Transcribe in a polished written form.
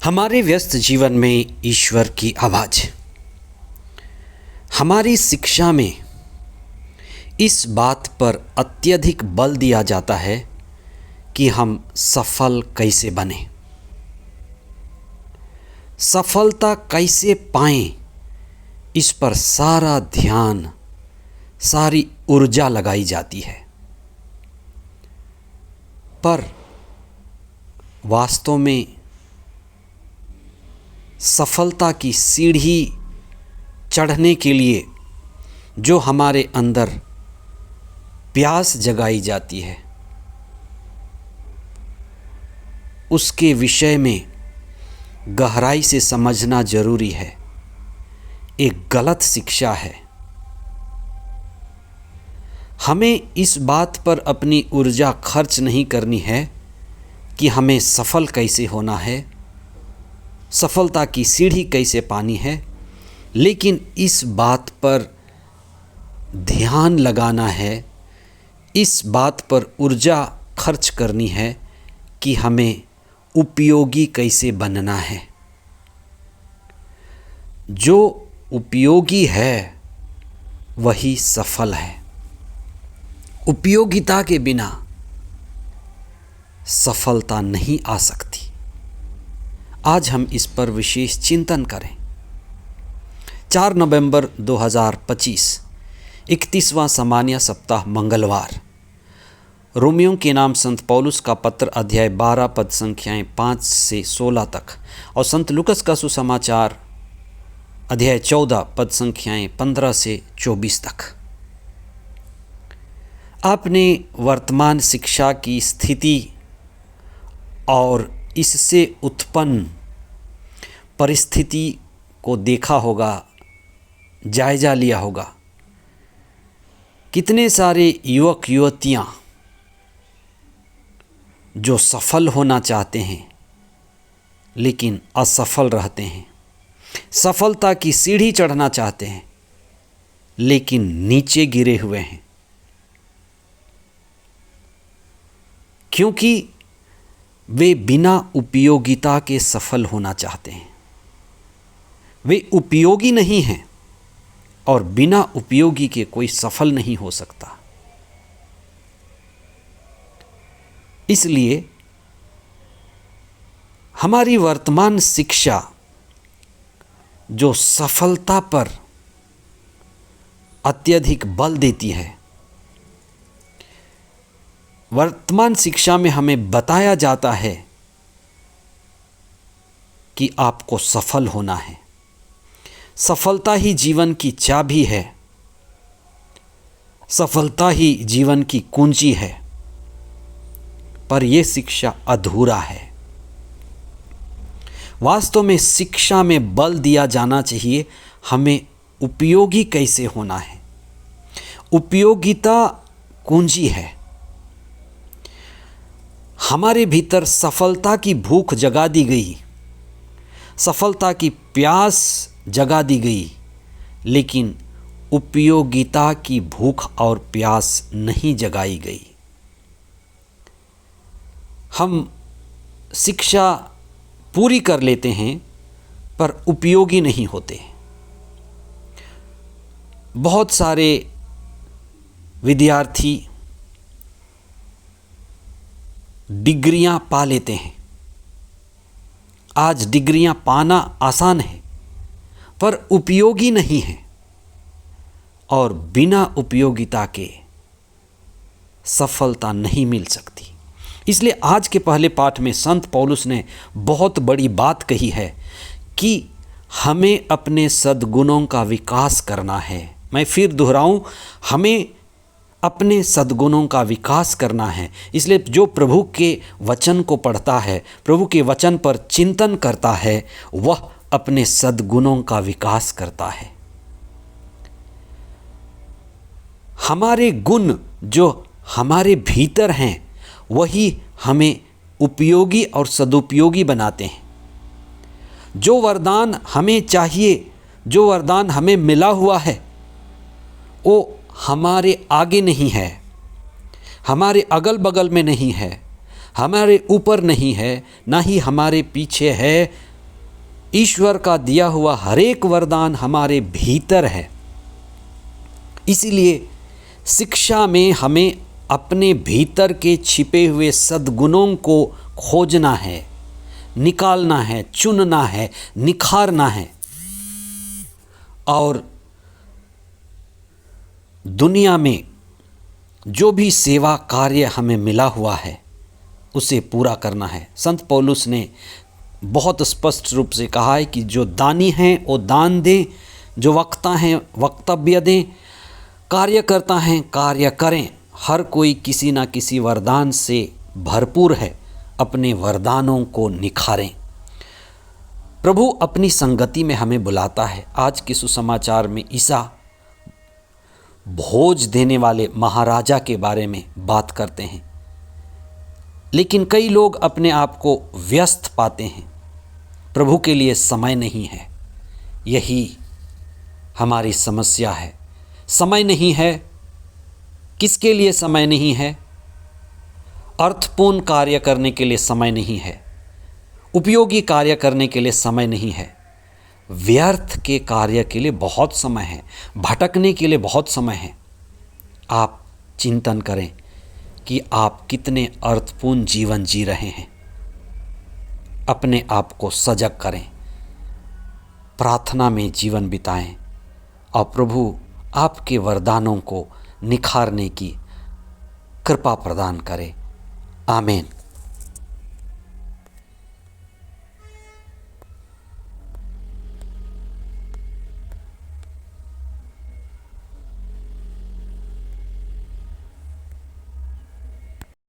हमारे व्यस्त जीवन में ईश्वर की आवाज़, हमारी शिक्षा में इस बात पर अत्यधिक बल दिया जाता है कि हम सफल कैसे बने, सफलता कैसे पाएं, इस पर सारा ध्यान, सारी ऊर्जा लगाई जाती है। पर वास्तव में सफलता की सीढ़ी चढ़ने के लिए जो हमारे अंदर प्यास जगाई जाती है, उसके विषय में गहराई से समझना जरूरी है। एक गलत शिक्षा है। हमें इस बात पर अपनी ऊर्जा खर्च नहीं करनी है कि हमें सफल कैसे होना है, सफलता की सीढ़ी कैसे पानी है, लेकिन इस बात पर ध्यान लगाना है, इस बात पर ऊर्जा खर्च करनी है कि हमें उपयोगी कैसे बनना है। जो उपयोगी है वही सफल है। उपयोगिता के बिना सफलता नहीं आ सकती। आज हम इस पर विशेष चिंतन करें। 4 नवंबर 2025, 31वां सामान्य सप्ताह, मंगलवार। रोमियों के नाम संत पौलुस का पत्र, अध्याय 12, पद संख्याएं 5 से 16 तक, और संत लूकस का सुसमाचार, अध्याय 14, पद संख्याएं 15 से 24 तक। आपने वर्तमान शिक्षा की स्थिति और इससे उत्पन्न परिस्थिति को देखा होगा, जायजा लिया होगा। कितने सारे युवक युवतियां जो सफल होना चाहते हैं लेकिन असफल रहते हैं, सफलता की सीढ़ी चढ़ना चाहते हैं लेकिन नीचे गिरे हुए हैं, क्योंकि वे बिना उपयोगिता के सफल होना चाहते हैं। वे उपयोगी नहीं हैं और बिना उपयोगी के कोई सफल नहीं हो सकता। इसलिए हमारी वर्तमान शिक्षा जो सफलता पर अत्यधिक बल देती है, वर्तमान शिक्षा में हमें बताया जाता है कि आपको सफल होना है। सफलता ही जीवन की चाबी है, सफलता ही जीवन की कुंजी है। पर यह शिक्षा अधूरा है। वास्तव में शिक्षा में बल दिया जाना चाहिए हमें उपयोगी कैसे होना है। उपयोगिता कुंजी है। हमारे भीतर सफलता की भूख जगा दी गई, सफलता की प्यास जगा दी गई, लेकिन उपयोगिता की भूख और प्यास नहीं जगाई गई। हम शिक्षा पूरी कर लेते हैं पर उपयोगी नहीं होते। बहुत सारे विद्यार्थी डिग्रियां पा लेते हैं। आज डिग्रियां पाना आसान है पर उपयोगी नहीं है, और बिना उपयोगिता के सफलता नहीं मिल सकती। इसलिए आज के पहले पाठ में संत पौलुस ने बहुत बड़ी बात कही है कि हमें अपने सद्गुणों का विकास करना है। मैं फिर दोहराऊं, हमें अपने सद्गुणों का विकास करना है। इसलिए जो प्रभु के वचन को पढ़ता है, प्रभु के वचन पर चिंतन करता है, वह अपने सद्गुणों का विकास करता है। हमारे गुण जो हमारे भीतर हैं वही हमें उपयोगी और सदुपयोगी बनाते हैं। जो वरदान हमें चाहिए, जो वरदान हमें मिला हुआ है, वो हमारे आगे नहीं है, हमारे अगल बगल में नहीं है, हमारे ऊपर नहीं है, ना ही हमारे पीछे है, ईश्वर का दिया हुआ हर एक वरदान हमारे भीतर है। इसीलिए शिक्षा में हमें अपने भीतर के छिपे हुए सद्गुणों को खोजना है, निकालना है, चुनना है, निखारना है और दुनिया में जो भी सेवा कार्य हमें मिला हुआ है उसे पूरा करना है। संत पौलुस ने बहुत स्पष्ट रूप से कहा है कि जो दानी हैं वो दान दें, जो वक्ता हैं वक्तव्य दें, कार्यकर्ता हैं कार्य करें। हर कोई किसी न किसी वरदान से भरपूर है, अपने वरदानों को निखारें। प्रभु अपनी संगति में हमें बुलाता है। आज के सुसमाचार में ईसा भोज देने वाले महाराजा के बारे में बात करते हैं, लेकिन कई लोग अपने आप को व्यस्त पाते हैं, प्रभु के लिए समय नहीं है। यही हमारी समस्या है। समय नहीं है। किसके लिए समय नहीं है? अर्थपूर्ण कार्य करने के लिए समय नहीं है, उपयोगी कार्य करने के लिए समय नहीं है, व्यर्थ के कार्य के लिए बहुत समय है, भटकने के लिए बहुत समय है। आप चिंतन करें कि आप कितने अर्थपूर्ण जीवन जी रहे हैं। अपने आप को सजग करें, प्रार्थना में जीवन बिताएं और प्रभु आपके वरदानों को निखारने की कृपा प्रदान करें। आमीन।